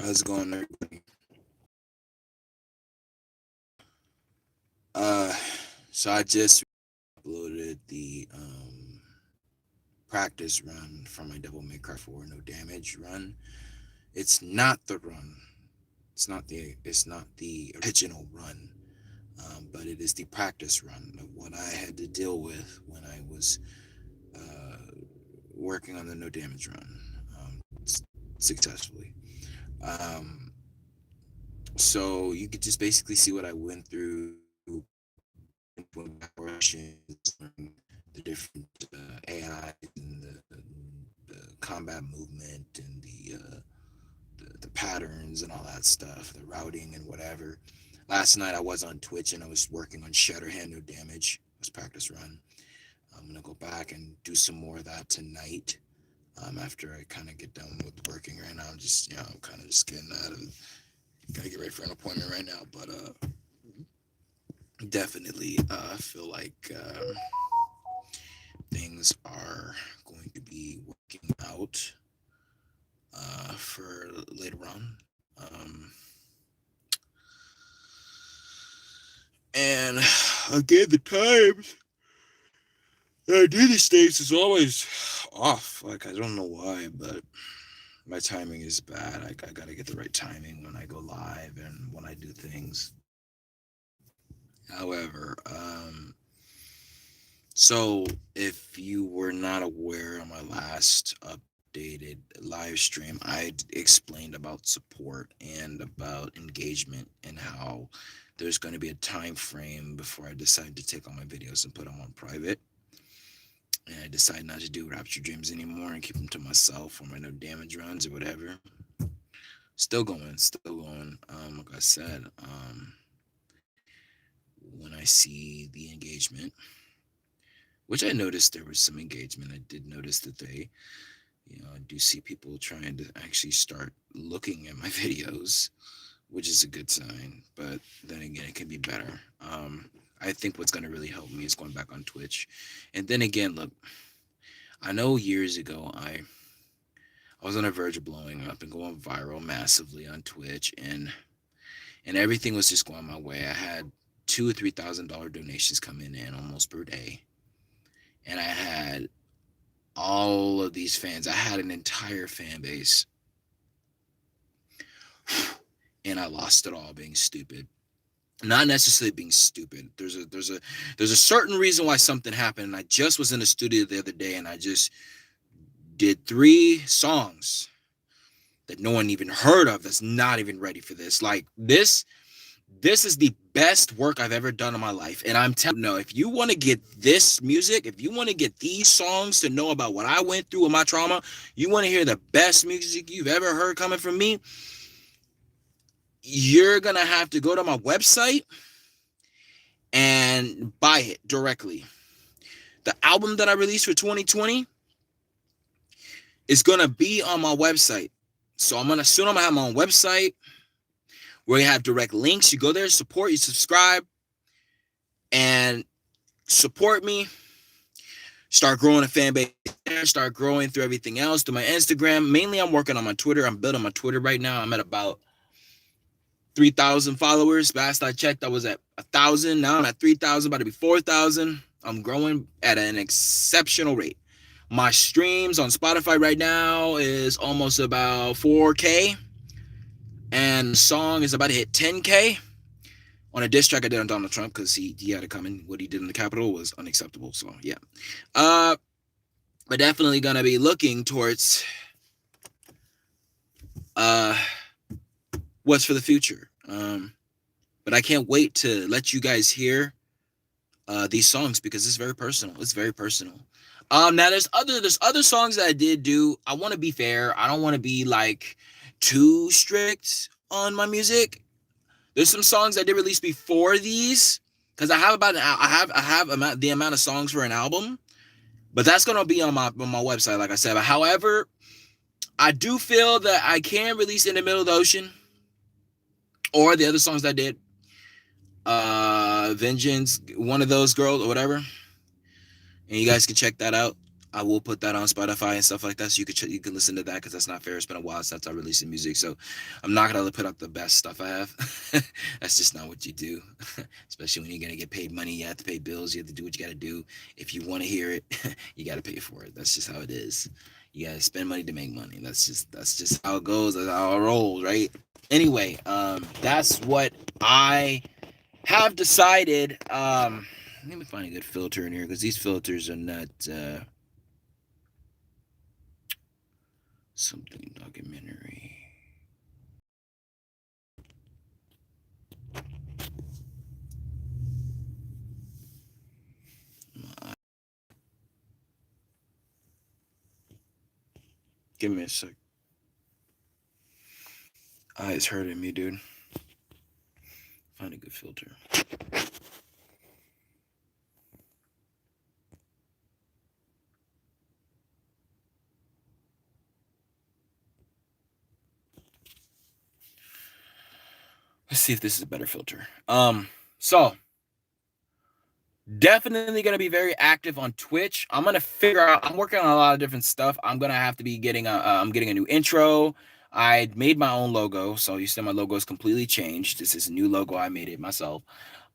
How's it going, everybody? Uh, so I just uploaded the practice run for my Devil May Cry 4 No Damage run. It's not the run. It's not the original run. But it is the practice run of what I had to deal with when I was uh, working on the No Damage run successfully. Um, so you could just basically see what I went through the different AI and the combat movement and the patterns and all that stuff, the routing and whatever. Last night I was on Twitch and I was working on Shatterhand No Damage. It was practice run. I'm gonna go back and do some more of that tonight. After I kind of get done with working right now, I'm just I'm kind of just getting out of gotta get ready for an appointment right now. But definitely feel like things are going to be working out for later on. Um, and again, the times that I do these things is always off. Like, I don't know why, but my timing is bad. I got to get the right timing when I go live and when I do things. However, so if you were not aware on my last updated live stream, I explained about support and about engagement and how there's going to be a time frame before I decide to take all my videos and put them on private. And I decide not to do Rapture Dreams anymore and keep them to myself or my No Damage runs or whatever. Still going, still going. Like I said, when I see the engagement, which I noticed there was some engagement. I did notice that I do see people trying to actually start looking at my videos, which is a good sign. But then again, it can be better. I think what's going to really help me is going back on Twitch. And then again, look, I know years ago I was on the verge of blowing up and going viral massively on Twitch, and everything was just going my way. I had $2,000 or $3,000 donations coming in almost per day, and I had all of these fans. I had an entire fan base, and I lost it all being stupid. Not necessarily being stupid. There's a certain reason why something happened. And I just was in the studio the other day, and I just did 3 songs that no one even heard of. That's not even ready for this. Like this is the best work I've ever done in my life. And I'm telling you, no, if you want to get this music, if you want to get these songs to know about what I went through with my trauma, you want to hear the best music you've ever heard coming from me, you're going to have to go to my website and buy it directly. The album that I released for 2020 is going to be on my website. So I'm going to have my own website where you have direct links. You go there, support, you subscribe, and support me. Start growing a fan base there, start growing through everything else, through my Instagram. Mainly, I'm working on my Twitter. I'm building my Twitter right now. I'm at about 3,000 followers. Last I checked, I was at 1,000. Now I'm at 3,000, about to be 4,000. I'm growing at an exceptional rate. My streams on Spotify right now is almost about 4K. And the song is about to hit 10K. On a diss track I did on Donald Trump because he had it coming. What he did in the Capitol was unacceptable. So, yeah. But definitely going to be looking towards what's for the future. But I can't wait to let you guys hear these songs because it's very personal. It's very personal. Now there's other songs that I did do. I want to be fair. I don't want to be like too strict on my music. There's some songs I did release before these because I have the amount of songs for an album, but that's gonna be on my website, like I said. But however, I do feel that I can release In the Middle of the Ocean or the other songs that I did, Vengeance, one of those girls or whatever, and you guys can check that out. I will put that on Spotify and stuff like that, so you can listen to that, because that's not fair. It's been a while since I released the music, so I'm not gonna put up the best stuff I have. That's just not what you do, especially when you're gonna get paid money. You have to pay bills. You have to do what you gotta do. If you want to hear it, you gotta pay for it. That's just how it is. You gotta spend money to make money. That's just how it goes. That's how it rolls, right? Anyway, that's what I have decided. Let me find a good filter in here, because these filters are not. Something documentary. Give me a sec. Eyes hurting me, dude. Find a good filter. Let's see if this is a better filter. So definitely gonna be very active on Twitch. I'm gonna figure out. I'm working on a lot of different stuff. I'm gonna have to be getting I'm getting a new intro. I made my own logo, so you see my logo is completely changed. This is a new logo. I made it myself.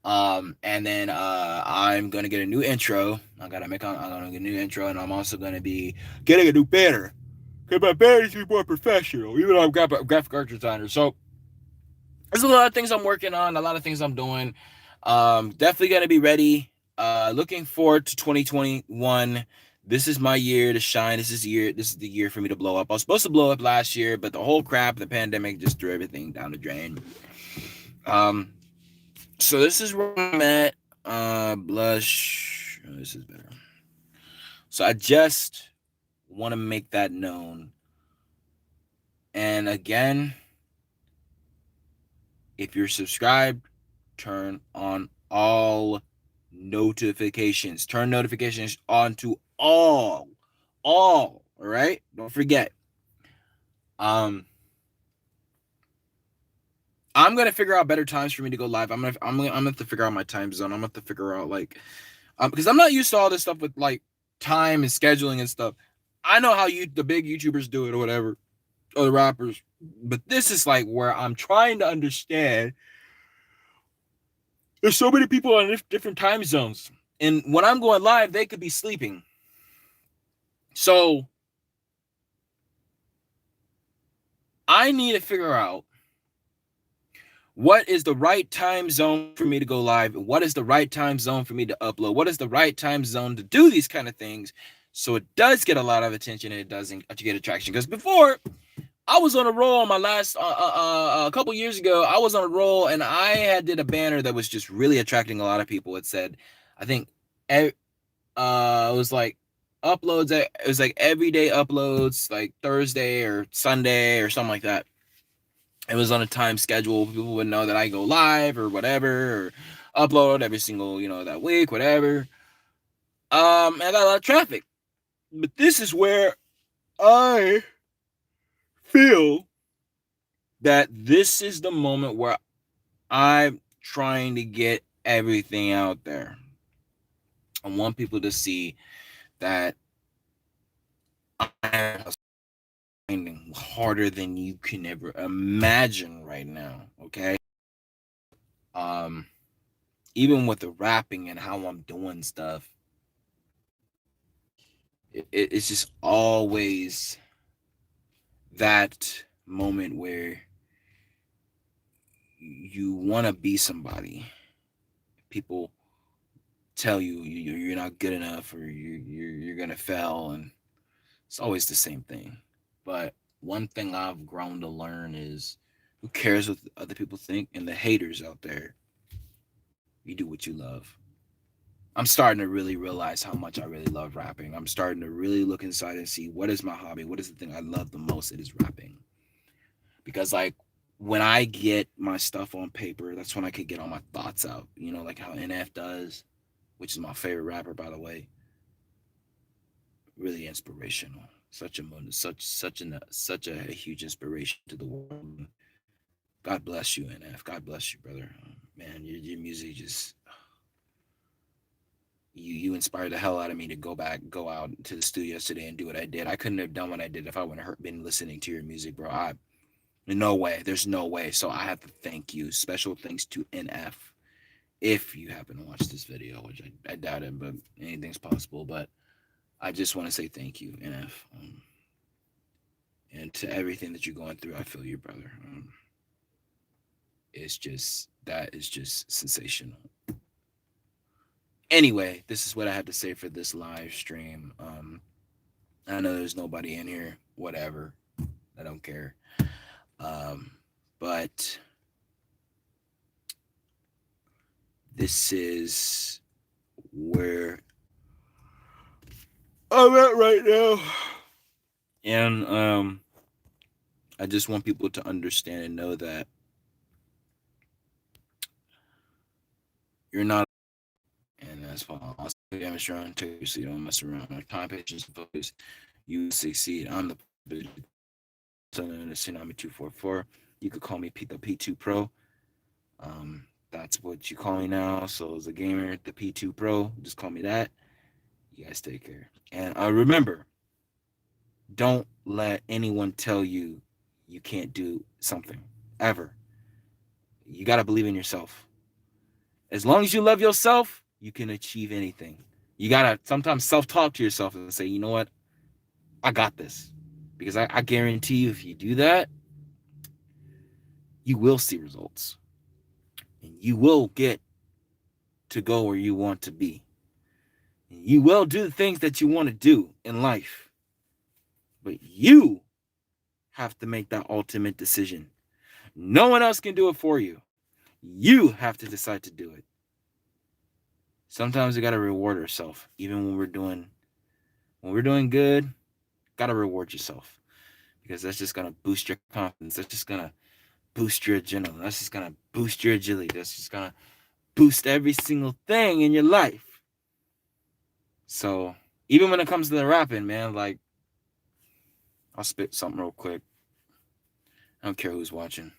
And then I'm gonna get a new intro. I'm gonna get a new intro, and I'm also gonna be getting a new banner. Because my banner to be more professional, even though I'm a graphic art designer. So there's a lot of things I'm working on, a lot of things I'm doing. Definitely gonna be ready. Looking forward to 2021. This is my year to shine. This is the year for me to blow up. I was supposed to blow up last year, but the whole crap, the pandemic, just threw everything down the drain. So this is where I'm at. Blush. Oh, this is better. So I just want to make that known. And again, if you're subscribed, turn on all notifications. Turn notifications on to all. All right? Don't forget. I'm gonna figure out better times for me to go live. I'm gonna have to figure out my time zone. I'm gonna have to figure out like because I'm not used to all this stuff with like time and scheduling and stuff. I know how the big YouTubers do it or whatever, or the rappers, but this is like where I'm trying to understand. There's so many people on different time zones, and when I'm going live, they could be sleeping. So I need to figure out what is the right time zone for me to go live? What is the right time zone for me to upload? What is the right time zone to do these kind of things so it does get a lot of attention and it doesn't get attraction? Because before, I was on a roll on my last a couple years ago. I was on a roll and I did a banner that was just really attracting a lot of people. It said, I think, it was like uploads. It was like everyday uploads, like Thursday or Sunday or something like that. It was on a time schedule. People would know that I go live or whatever, or upload every single, that week, whatever. And I got a lot of traffic. But this is where I feel that this is the moment where I'm trying to get everything out there. I want people to see that I'm finding harder than you can ever imagine right now. Okay. Even with the rapping and how I'm doing stuff, it's just always that moment where you want to be somebody. People tell you you're not good enough, or you're gonna fail, and it's always the same thing. But one thing I've grown to learn is, who cares what other people think? And the haters out there, you do what you love. I'm starting to really realize how much I really love rapping. I'm starting to really look inside and see what is my hobby, what is the thing I love the most. It is rapping. Because like when I get my stuff on paper, that's when I could get all my thoughts out. Like how NF does, which is my favorite rapper, by the way. Really inspirational. Such a huge inspiration to the world. God bless you, NF. God bless you, brother. Man, your music just you inspired the hell out of me to go out to the studio yesterday and do what I did. I couldn't have done what I did if I wouldn't have been listening to your music, bro. No way. There's no way. So I have to thank you. Special thanks to NF. If you happen to watch this video, which I doubt it, but anything's possible. But I just want to say thank you, NF. And to everything that you're going through, I feel you, brother. That is just sensational. Anyway, this is what I had to say for this live stream. I know there's nobody in here, whatever. I don't care. But this is where I'm at right now. And I just want people to understand and know that you're not, and that's fine. I'll stay damage around, take your seat, don't mess around. My time, patience, and focus, you succeed. I'm the Tsunami 244. You could call me the P2 Pro. That's what you call me now. So as a gamer, the P2 Pro, just call me that. You guys take care. And remember, don't let anyone tell you you can't do something ever. You got to believe in yourself. As long as you love yourself, you can achieve anything. You got to sometimes self-talk to yourself and say, you know what? I got this. Because I guarantee you, if you do that, you will see results. And you will get to go where you want to be. And you will do the things that you want to do in life. But you have to make that ultimate decision. No one else can do it for you. You have to decide to do it. Sometimes we got to reward ourselves, even when we're doing good. Got to reward yourself, because that's just gonna boost your confidence. That's just gonna boost your adrenaline. That's just gonna boost your agility. That's just gonna boost every single thing in your life. So even when it comes to the rapping, man, like, I'll spit something real quick. I don't care who's watching.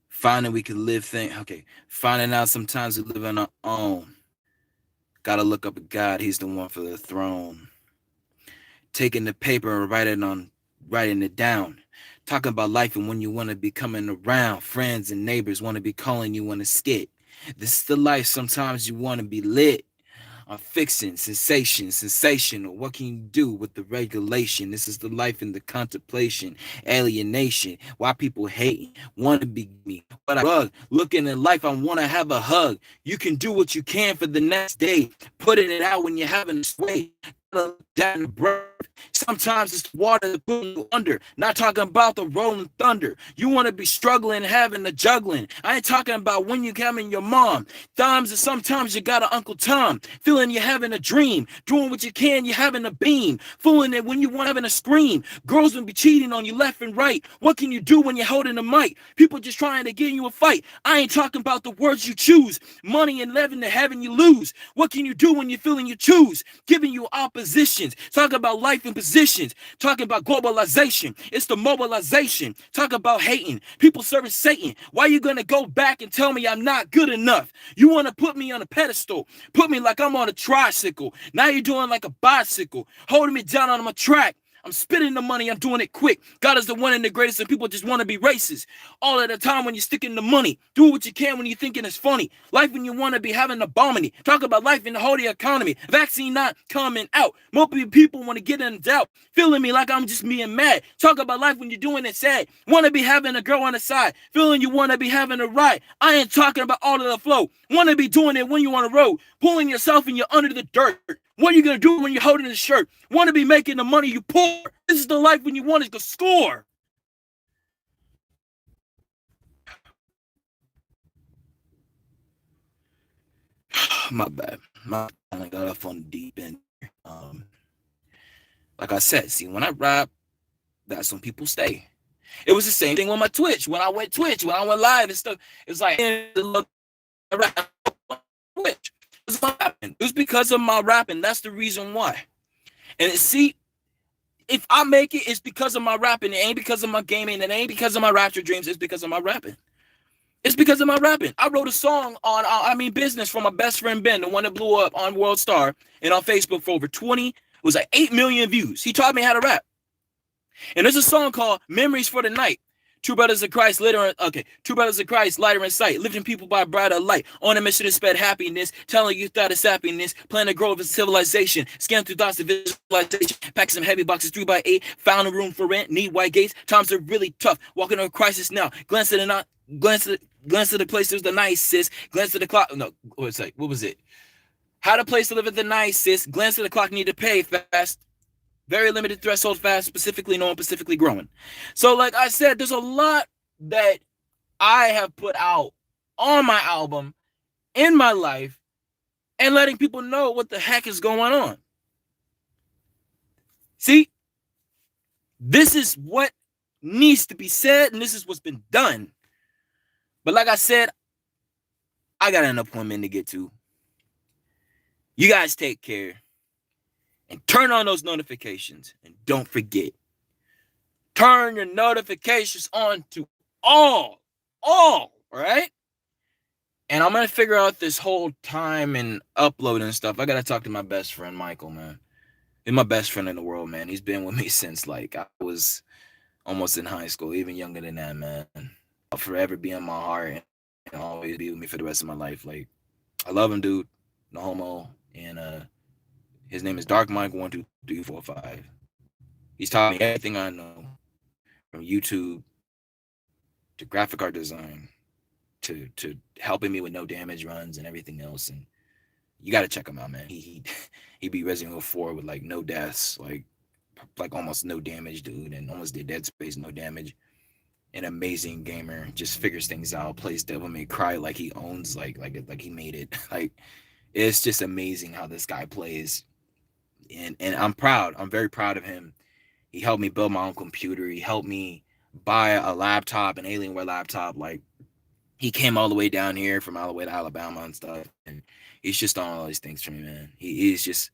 Finding we can live things. Okay. Finding out sometimes we live on our own. Gotta look up at God. He's the one for the throne. Taking the paper and writing it down. Talking about life and when you want to be coming around. Friends and neighbors want to be calling you on a skit. This is the life. Sometimes you want to be lit. I'm fixing sensational. What can you do with the regulation? This is the life in the contemplation, alienation. Why people hating, want to be me. But I rug, looking at life, I want to have a hug. You can do what you can for the next day. Putting it out when you're having a sway. Down the bird. Sometimes it's water that pulls you under. Not talking about the rolling thunder. You want to be struggling, having the juggling. I ain't talking about when you having your mom. Sometimes you got an Uncle Tom. Feeling you're having a dream. Doing what you can, you're having a beam. Fooling it when you want having a scream. Girls will be cheating on you left and right. What can you do when you're holding the mic? People just trying to get you a fight. I ain't talking about the words you choose. Money and living to having you lose. What can you do when you're feeling you choose? Giving you oppositions. Talk about life in positions. Talking about globalization. It's the mobilization. Talk about hating. People serving Satan. Why you gonna go back and tell me I'm not good enough? You want to put me on a pedestal. Put me like I'm on a tricycle. Now you're doing like a bicycle. Holding me down on my track. I'm spending the money. I'm doing it quick. God is the one and the greatest, and people just want to be racist. All of the time when you're sticking the money. Do what you can when you're thinking it's funny. Life when you want to be having a bomony. Talk about life in the whole economy. Vaccine not coming out. More people want to get in doubt. Feeling me like I'm just being mad. Talk about life when you're doing it sad. Want to be having a girl on the side. Feeling you want to be having a ride. I ain't talking about all of the flow. Want to be doing it when you on the road. Pulling yourself and you're under the dirt. What are you going to do when you're holding the shirt? Want to be making the money you pour. This is the life when you want to score. My bad. I got off on the deep end. Like I said, see, when I rap, that's when people stay. It was the same thing with my Twitch. When I went live and stuff, it's like, Twitch. It was because of my rapping. That's the reason why. And see, if I make it, it's because of my rapping. It ain't because of my gaming. It ain't because of my rapture dreams. It's because of my rapping. It's because of my rapping. I wrote a song on Business for my best friend Ben, the one that blew up on World Star and on Facebook for over 20, it was like 8 million views. He taught me how to rap. And there's a song called Memories for the Night. Two brothers of Christ, Two brothers of Christ, lighter in sight, lifting people by brighter light, on a mission to spread happiness, telling you thought of happiness, plan to grow of civilization, scan through thoughts of visualization, pack some heavy boxes 3x8, found a room for rent, need white gates, times are really tough, walking on a crisis now, glance at the place there's the nicest, glance at the clock, no, what was it? How the place to live at the nicest, glance at the clock, need to pay fast, very limited threshold fast, specifically known, specifically growing. So like I said, there's a lot that I have put out on my album, in my life, and letting people know what the heck is going on. See, this is what needs to be said, and this is what's been done. But like I said, I got an appointment to get to. You guys take care. And turn on those notifications. And don't forget, turn your notifications on to all, right? And I'm going to figure out this whole time and uploading stuff. I got to talk to my best friend, Michael, man. He's my best friend in the world, man. He's been with me since, like, I was almost in high school, even younger than that, man. I'll forever be in my heart and always be with me for the rest of my life. Like, I love him, dude. No homo. And, his name is Dark Mike 12345. He's taught me everything I know, from YouTube to graphic art design to helping me with no damage runs and everything else. And you got to check him out, man. He beat Resident Evil 4 with like no deaths, like almost no damage, dude, and almost did Dead Space no damage. An amazing gamer, just figures things out, plays Devil May Cry like he owns like he made it. Like, it's just amazing how this guy plays. And I'm proud. I'm very proud of him. He helped me build my own computer. He helped me buy a laptop, an Alienware laptop. Like, he came all the way down here from all the way to Alabama and stuff. And he's just done all these things for me, man. He is just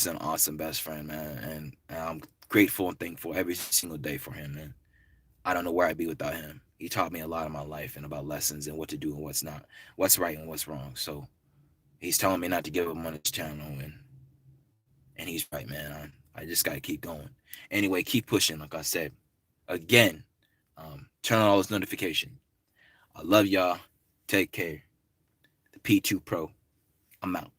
an awesome best friend, man. And I'm grateful and thankful every single day for him, man. I don't know where I'd be without him. He taught me a lot of my life and about lessons and what to do and what's not, what's right and what's wrong. So he's telling me not to give up on his channel, and he's right, man. I just got to keep going. Anyway, keep pushing, like I said. Again, turn on all those notifications. I love y'all. Take care. The P2 Pro. I'm out.